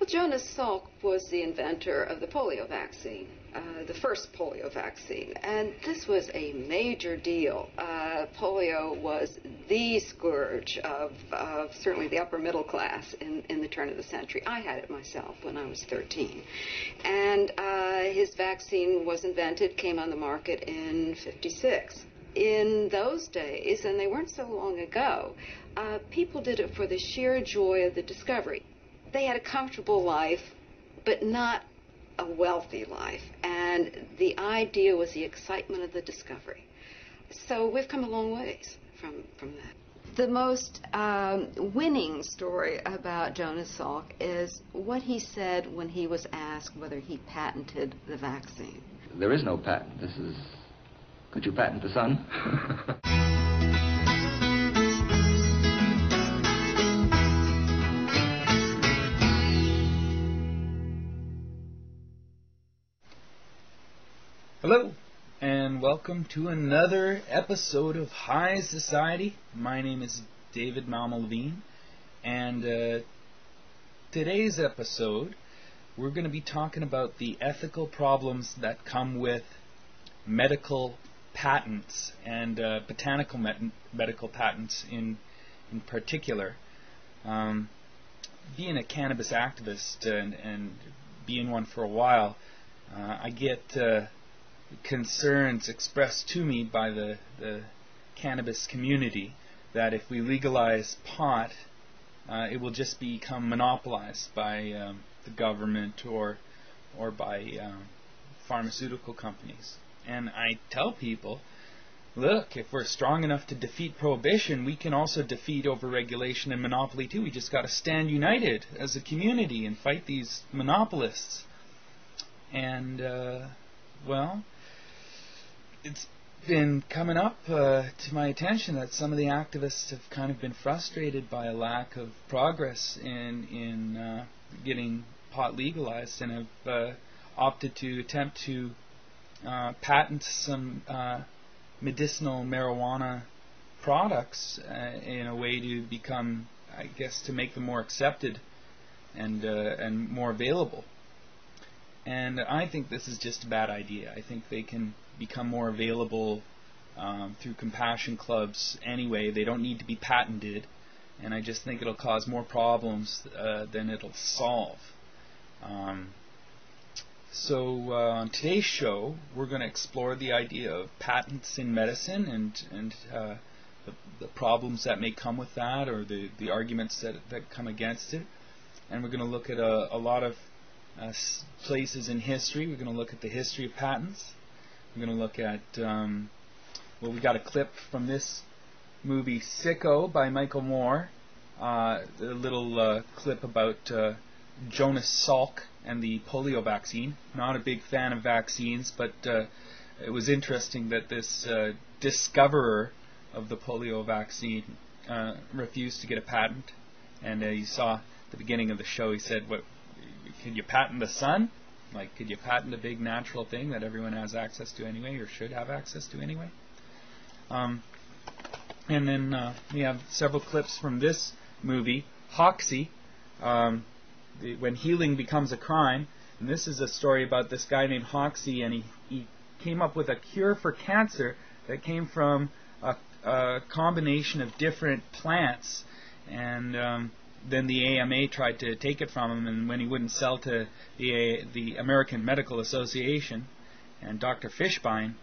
Well, Jonas Salk was the inventor of the polio vaccine, the first polio vaccine, and this was a major deal. Polio was the scourge of certainly the upper middle class in the turn of the century. I had it myself when I was 13. And his vaccine was invented, came on the market in 56. In those days, and they weren't so long ago, people did it for the sheer joy of the discovery. They had a comfortable life, but not a wealthy life. And the idea was the excitement of the discovery. So we've come a long ways from that. The most winning story about Jonas Salk is what he said when he was asked whether he patented the vaccine. There is no patent. This is... Could you patent the sun? Hello, and welcome to another episode of High Society. My name is David Malmalvine, and today's episode, we're going to be talking about the ethical problems that come with medical patents and botanical medical patents in particular. Being a cannabis activist and being one for a while, I get concerns expressed to me by the cannabis community that if we legalize pot, it will just become monopolized by the government or by pharmaceutical companies. And I tell people, look, if we're strong enough to defeat prohibition, we can also defeat overregulation and monopoly too. We just got to stand united as a community and fight these monopolists. And, well, it's been coming up to my attention that some of the activists have kind of been frustrated by a lack of progress in getting pot legalized and have opted to attempt to patent some medicinal marijuana products in a way to become, I guess, to make them more accepted and more available. And I think this is just a bad idea. I think they can become more available through compassion clubs anyway. They don't need to be patented, and I just think it'll cause more problems than it'll solve. So on today's show, we're going to explore the idea of patents in medicine and the problems that may come with that, or the arguments that come against it. And we're going to look at a lot of places in history. We're going to look at the history of patents. We're going to look at, well, we got a clip from this movie Sicko by Michael Moore, a little clip about Jonas Salk and the polio vaccine. Not a big fan of vaccines, but it was interesting that this discoverer of the polio vaccine refused to get a patent. And you saw at the beginning of the show, he said, "What? Could you patent the sun? Like, could you patent a big natural thing that everyone has access to anyway, or should have access to anyway?" And then we have several clips from this movie, Hoxsey, When Healing Becomes a Crime. And this is a story about this guy named Hoxsey, and he came up with a cure for cancer that came from a combination of different plants. And then the AMA tried to take it from him, and when he wouldn't sell to the American Medical Association and Dr. Fishbein,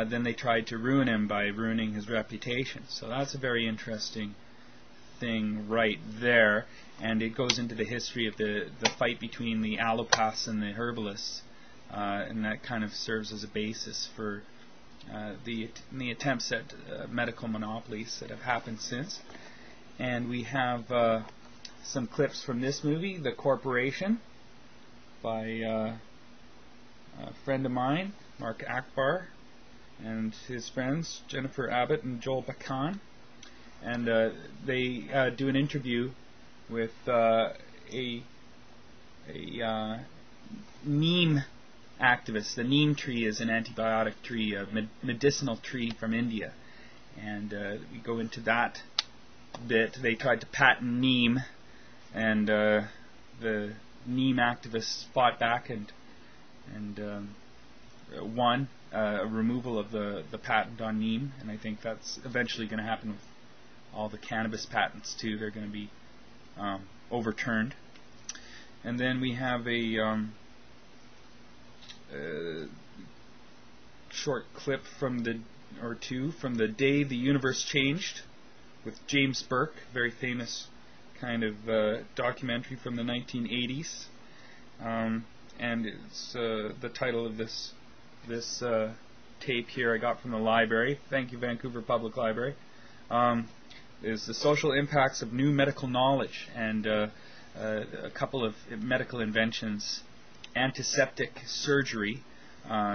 then they tried to ruin him by ruining his reputation. So that's a very interesting thing right there, and it goes into the history of the fight between the allopaths and the herbalists, and that kind of serves as a basis for the attempts at medical monopolies that have happened since. And we have some clips from this movie, The Corporation, by a friend of mine, Mark Akbar, and his friends, Jennifer Abbott and Joel Bakan. And they do an interview with a neem activist. The neem tree is an antibiotic tree, a medicinal tree from India. And we go into that bit. They tried to patent neem, and the Neem activists fought back and won a removal of the patent on Neem, and I think that's eventually going to happen with all the cannabis patents too. They're going to be overturned. And then we have a short clip from the Day the Universe Changed with James Burke, very famous kind of documentary from the 1980s, and it's the title of this tape here I got from the library. Thank you, Vancouver Public Library. Is the social impacts of new medical knowledge, and a couple of medical inventions. Antiseptic surgery,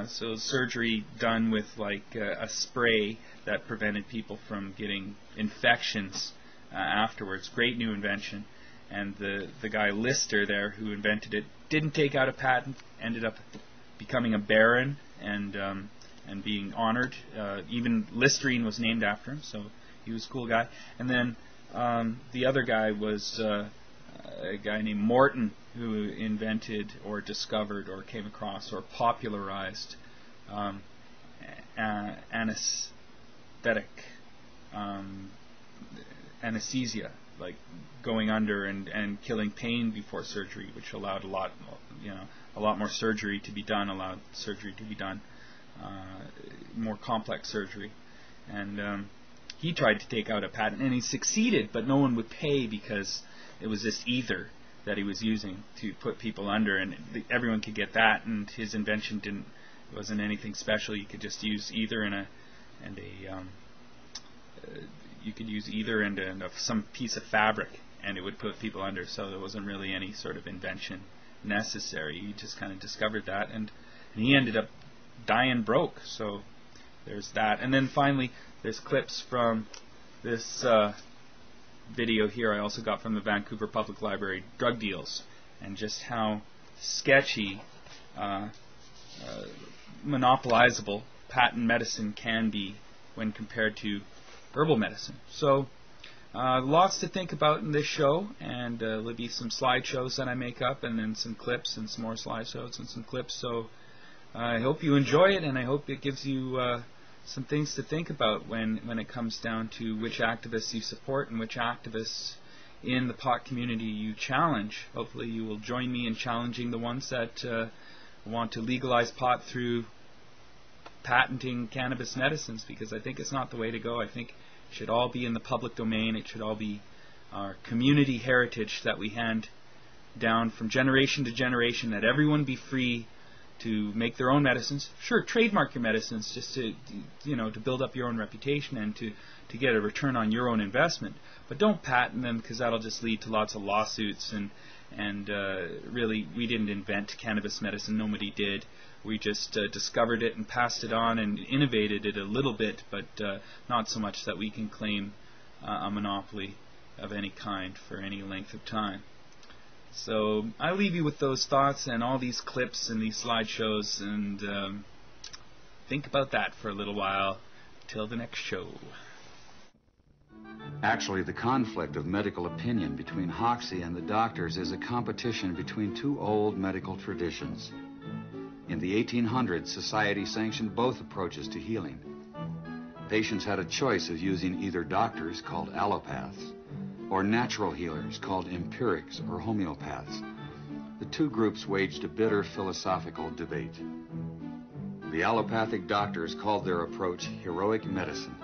so surgery done with like a spray that prevented people from getting infections afterwards. Great new invention. And the guy Lister there, who invented it, didn't take out a patent, ended up becoming a baron and being honored. Even Listerine was named after him, so he was a cool guy. And then the other guy was a guy named Morton, who invented or discovered or came across or popularized anesthetic anesthesia, like going under and killing pain before surgery, which allowed a lot more surgery to be done, more complex surgery. And he tried to take out a patent, and he succeeded, but no one would pay because it was this ether that he was using to put people under, and everyone could get that, and his invention wasn't anything special. You could just use ether you could use either and some piece of fabric, and it would put people under. So there wasn't really any sort of invention necessary. He just kind of discovered that, and he ended up dying broke. So there's that. And then finally, there's clips from this video here I also got from the Vancouver Public Library, drug deals, and just how sketchy, monopolizable patent medicine can be when compared to herbal medicine. So lots to think about in this show, and there'll be some slideshows that I make up, and then some clips and some more slideshows and some clips. So I hope you enjoy it, and I hope it gives you some things to think about when it comes down to which activists you support and which activists in the pot community you challenge. Hopefully you will join me in challenging the ones that want to legalize pot through patenting cannabis medicines, because I think it's not the way to go. I think it should all be in the public domain. It should all be our community heritage that we hand down from generation to generation, that everyone be free to make their own medicines. Sure, trademark your medicines just to build up your own reputation and to get a return on your own investment. But don't patent them, because that'll just lead to lots of lawsuits. And really, we didn't invent cannabis medicine. Nobody did. We just discovered it and passed it on and innovated it a little bit, but not so much that we can claim a monopoly of any kind for any length of time. So I leave you with those thoughts and all these clips and these slideshows, and think about that for a little while till the next show. Actually, the conflict of medical opinion between Hoxsey and the doctors is a competition between two old medical traditions. In the 1800s, society sanctioned both approaches to healing. Patients had a choice of using either doctors, called allopaths, or natural healers, called empirics or homeopaths. The two groups waged a bitter philosophical debate. The allopathic doctors called their approach heroic medicine.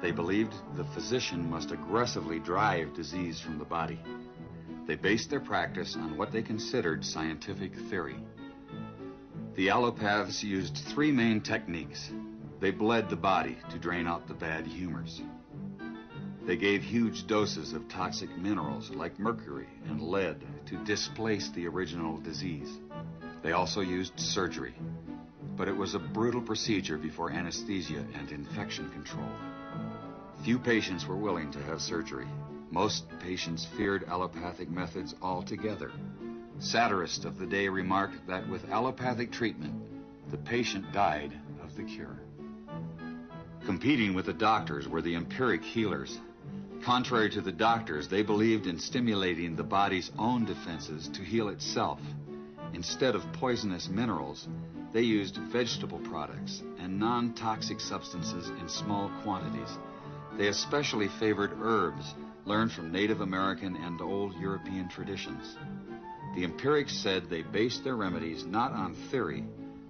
They believed the physician must aggressively drive disease from the body. They based their practice on what they considered scientific theory. The allopaths used three main techniques. They bled the body to drain out the bad humors. They gave huge doses of toxic minerals like mercury and lead to displace the original disease. They also used surgery, but it was a brutal procedure before anesthesia and infection control. Few patients were willing to have surgery. Most patients feared allopathic methods altogether. Satirists of the day remarked that with allopathic treatment, the patient died of the cure. Competing with the doctors were the empiric healers. Contrary to the doctors, they believed in stimulating the body's own defenses to heal itself. Instead of poisonous minerals, they used vegetable products and non-toxic substances in small quantities. They especially favored herbs learned from Native American and old European traditions. The empirics said they based their remedies not on theory,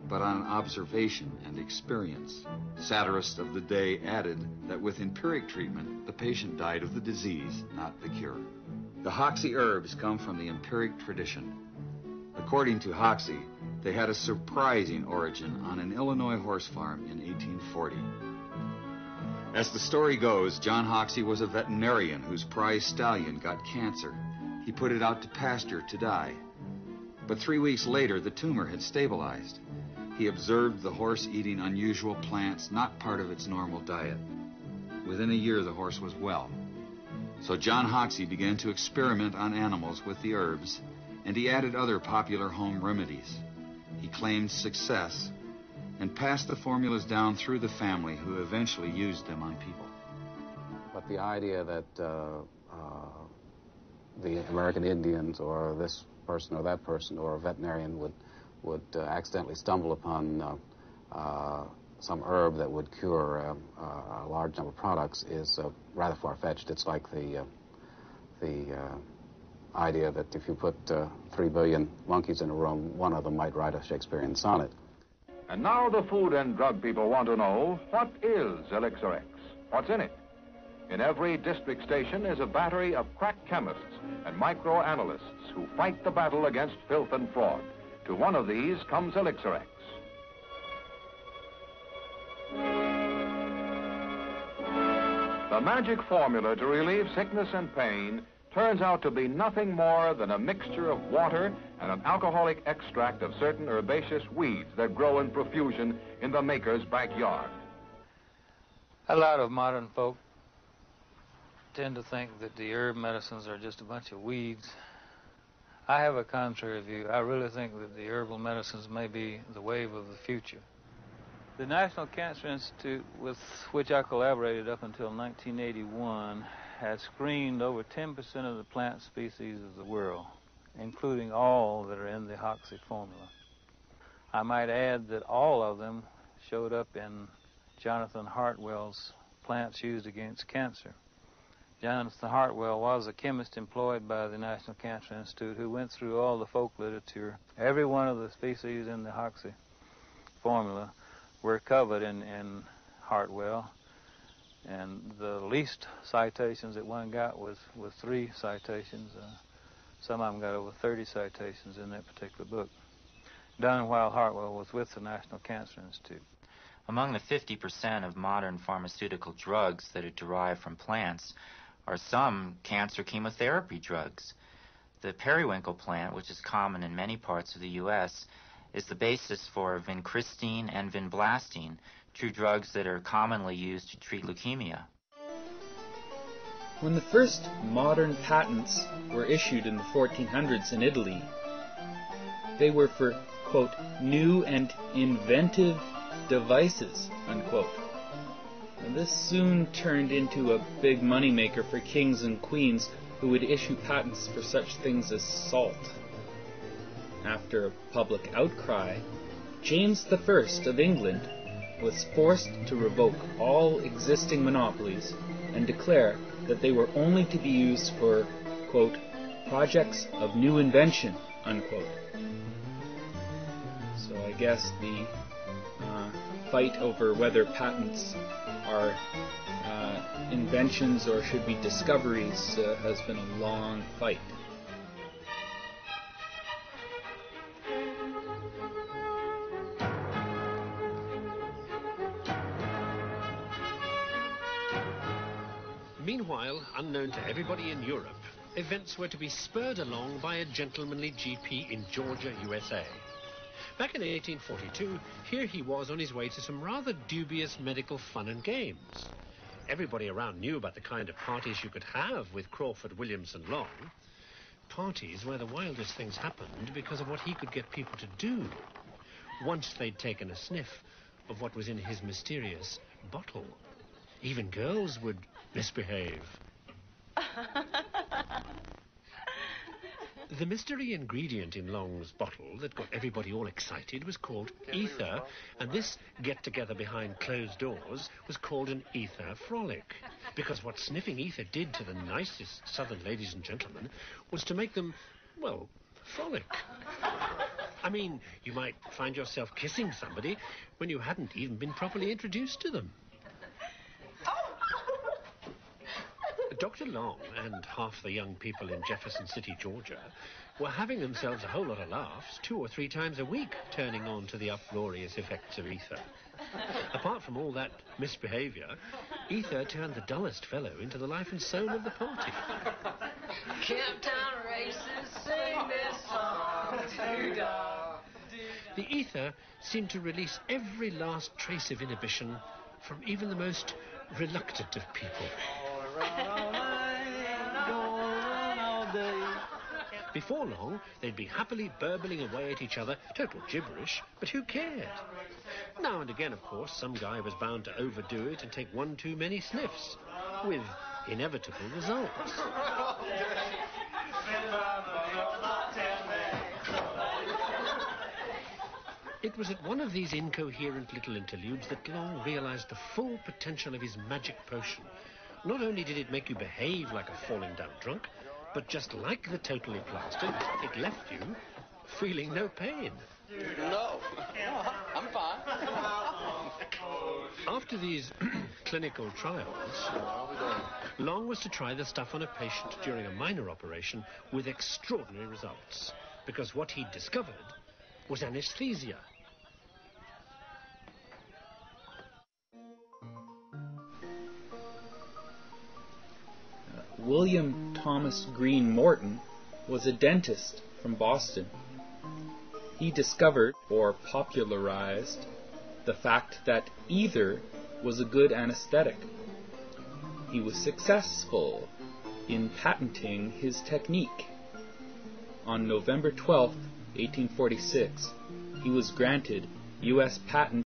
but on observation and experience. Satirists of the day added that with empiric treatment, the patient died of the disease, not the cure. The Hoxsey herbs come from the empiric tradition. According to Hoxsey, they had a surprising origin on an Illinois horse farm in 1840. As the story goes, John Hoxsey was a veterinarian whose prize stallion got cancer. He put it out to pasture to die. But 3 weeks later, the tumor had stabilized. He observed the horse eating unusual plants, not part of its normal diet. Within a year, the horse was well. So John Hoxsey began to experiment on animals with the herbs, and he added other popular home remedies. He claimed success and passed the formulas down through the family, who eventually used them on people. But the idea that the American Indians or this person or that person or a veterinarian would accidentally stumble upon some herb that would cure a large number of products is rather far-fetched. It's like the idea that if you put 3 billion monkeys in a room, one of them might write a Shakespearean sonnet. And now the food and drug people want to know, what is Elixir X? What's in it? In every district station is a battery of crack chemists and microanalysts who fight the battle against filth and fraud. To one of these comes Elixir X. The magic formula to relieve sickness and pain turns out to be nothing more than a mixture of water and an alcoholic extract of certain herbaceous weeds that grow in profusion in the maker's backyard. A lot of modern folk tend to think that the herb medicines are just a bunch of weeds. I have a contrary view. I really think that the herbal medicines may be the wave of the future. The National Cancer Institute, with which I collaborated up until 1981, had screened over 10% of the plant species of the world, including all that are in the Hoxsey formula. I might add that all of them showed up in Jonathan Hartwell's Plants Used Against Cancer. Jonathan Hartwell was a chemist employed by the National Cancer Institute who went through all the folk literature. Every one of the species in the Hoxsey formula were covered in Hartwell, and the least citations that one got was 3 citations. Some of them got over 30 citations in that particular book, done while Hartwell was with the National Cancer Institute. Among the 50% of modern pharmaceutical drugs that are derived from plants are some cancer chemotherapy drugs. The periwinkle plant, which is common in many parts of the U.S., is the basis for vincristine and vinblastine, 2 drugs that are commonly used to treat leukemia. When the first modern patents were issued in the 1400s in Italy, they were for, quote, new and inventive devices, unquote. And this soon turned into a big moneymaker for kings and queens who would issue patents for such things as salt. After a public outcry, James I of England was forced to revoke all existing monopolies and declare that they were only to be used for, quote, projects of new invention, unquote. So I guess the fight over whether patents are inventions or should be discoveries has been a long fight. Meanwhile, unknown to everybody in Europe, events were to be spurred along by a gentlemanly GP in Georgia, USA. Back in 1842, here he was on his way to some rather dubious medical fun and games. Everybody around knew about the kind of parties you could have with Crawford, Williams and Long. Parties where the wildest things happened because of what he could get people to do. Once they'd taken a sniff of what was in his mysterious bottle. Even girls would misbehave. The mystery ingredient in Long's bottle that got everybody all excited was called ether, and this get-together behind closed doors was called an ether frolic, because what sniffing ether did to the nicest southern ladies and gentlemen was to make them, well, frolic. I mean, you might find yourself kissing somebody when you hadn't even been properly introduced to them. Dr. Long and half the young people in Jefferson City, Georgia, were having themselves a whole lot of laughs 2 or 3 times a week, turning on to the uproarious effects of ether. Apart from all that misbehaviour, ether turned the dullest fellow into the life and soul of the party. Camptown races, sing this song, doo-dah. The ether seemed to release every last trace of inhibition from even the most reluctant of people. Before long, they'd be happily burbling away at each other, total gibberish, but who cared? Now and again, of course, some guy was bound to overdo it and take 1 too many sniffs, with inevitable results. It was at one of these incoherent little interludes that Long realized the full potential of his magic potion. Not only did it make you behave like a falling-down drunk, but just like the totally plastered, it left you feeling no pain. No, I'm fine. After these clinical trials, Long was to try the stuff on a patient during a minor operation with extraordinary results, because what he'd discovered was anesthesia. William Thomas Green Morton was a dentist from Boston. He discovered, or popularized, the fact that ether was a good anesthetic. He was successful in patenting his technique. On November 12, 1846, he was granted U.S. patent